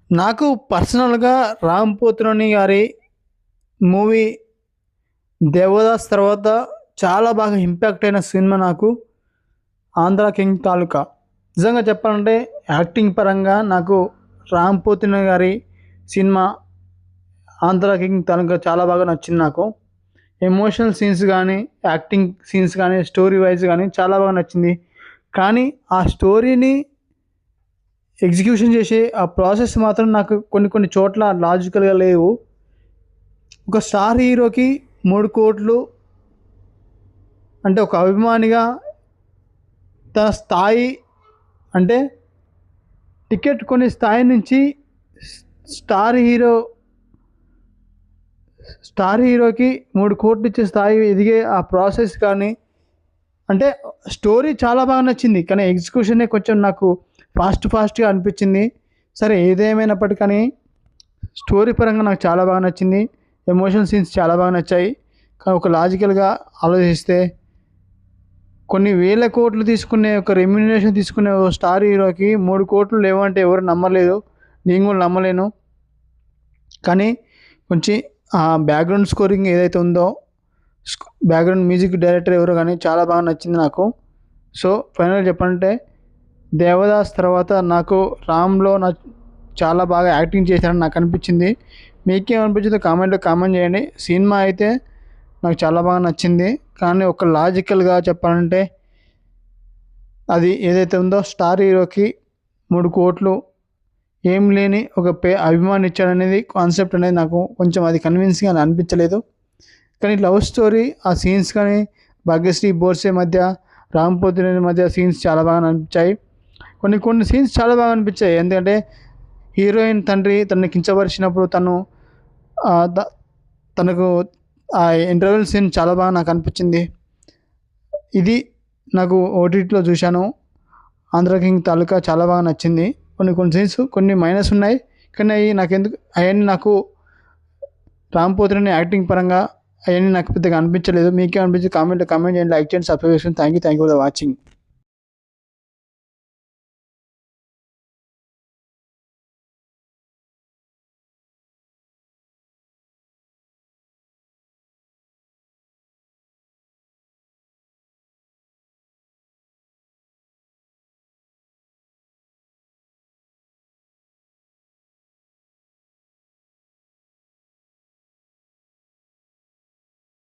నాకు పర్సనల్‌గా 'రామ్ పోతినేని' గారి మూవీ 'దేవదాస్' తర్వాత చాలా బాగా ఇంపాక్ట్ అయిన సినిమా నాకు 'ఆంధ్ర కింగ్ తాలూకా'. నిజంగా చెప్పాలంటే యాక్టింగ్ పరంగా నాకు 'రామ్ పోతినేని' గారి సినిమా 'ఆంధ్ర కింగ్ తాలూకా' చాలా బాగా నచ్చింది నాకు. ఎమోషనల్ సీన్స్ గానీ, యాక్టింగ్ సీన్స్ గానీ, స్టోరీ వైస్ గానీ చాలా బాగా నచ్చింది. కానీ ఆ స్టోరీని ఎగ్జిక్యూషన్ చేసే ఆ ప్రాసెస్ మాత్రం నాకు కొన్ని కొన్ని చోట్ల లాజికల్‌గా లేవు. ఒక స్టార్ హీరోకి 3,00,00,000 అంటే ఒక అభిమానిగా తన స్థాయి అంటే టికెట్ కొనే స్థాయి నుంచి స్టార్ హీరో స్టార్ హీరోకి 3,00,00,000 ఇచ్చే స్థాయి ఎదిగే ఆ ప్రాసెస్ కానీ అంటే స్టోరీ చాలా బాగా నచ్చింది. కానీ ఎగ్జిక్యూషనే కొంచెం నాకు ఫాస్ట్‌గా అనిపించింది. సరే ఏదేమైనప్పటికని స్టోరీ పరంగా నాకు చాలా బాగా నచ్చింది. ఎమోషనల్ సీన్స్ చాలా బాగా నచ్చాయి. కానీ ఒక లాజికల్‌గా ఆలోచిస్తే కొన్ని వేల కోట్లు తీసుకునే ఒక రెమ్యునరేషన్ తీసుకునే ఓ స్టార్ హీరోకి 3,00,00,000 లేవంటే ఎవరు నమ్మలేదు. నేను కూడా నమ్మలేను. కానీ కొంచెం బ్యాక్‌గ్రౌండ్ స్కోరింగ్ ఏదైతే ఉందో బ్యాక్‌గ్రౌండ్ మ్యూజిక్ డైరెక్టర్ ఎవరో కానీ చాలా బాగా నచ్చింది నాకు. సో ఫైనల్‌గా చెప్పాలంటే 'దేవదాస్' తర్వాత నాకు 'రామ్‌లో' చాలా బాగా యాక్టింగ్ చేశారని నాకు అనిపించింది. మీకేమనిపించిందో కామెంట్‌లో కామెంట్ చేయండి. సినిమా అయితే నాకు చాలా బాగా నచ్చింది. కానీ ఒక లాజికల్‌గా చెప్పాలంటే అది ఏదైతే ఉందో స్టార్ హీరోకి 3,00,00,000 ఏం లేని ఒక అభిమాని ఇచ్చాడనేది కాన్సెప్ట్ అనేది నాకు కొంచెం అది కన్విన్సింగ్‌గా అనిపించలేదు. కానీ లవ్ స్టోరీ ఆ సీన్స్ కానీ భాగ్యశ్రీ బోర్సే మధ్య, రామ్ పోతినేని మధ్య సీన్స్ చాలా బాగా అనిపించాయి. కొన్ని సీన్స్ చాలా బాగా అనిపించాయి. ఎందుకంటే హీరోయిన్ తండ్రి తనని కించపరిచినప్పుడు తనకు ఆ ఇంటర్వెల్ సీన్ చాలా బాగా నాకు అనిపించింది. ఇది నాకు ఓటీటీలో చూశాను. 'ఆంధ్ర కింగ్ తాలూకా' చాలా బాగా నచ్చింది. కొన్ని సీన్స్ కొన్ని మైనస్ ఉన్నాయి. కానీ అవన్నీ నాకు రామ్ పోతినేని యాక్టింగ్ పరంగా అవన్నీ నాకు పెద్దగా అనిపించలేదు. మీకేమనిపించింది కామెంట్‌లో కామెంట్ చేయండి. లైక్ చేయండి, సబ్స్క్రైబ్ చేసుకోండి. Thank you for the watching.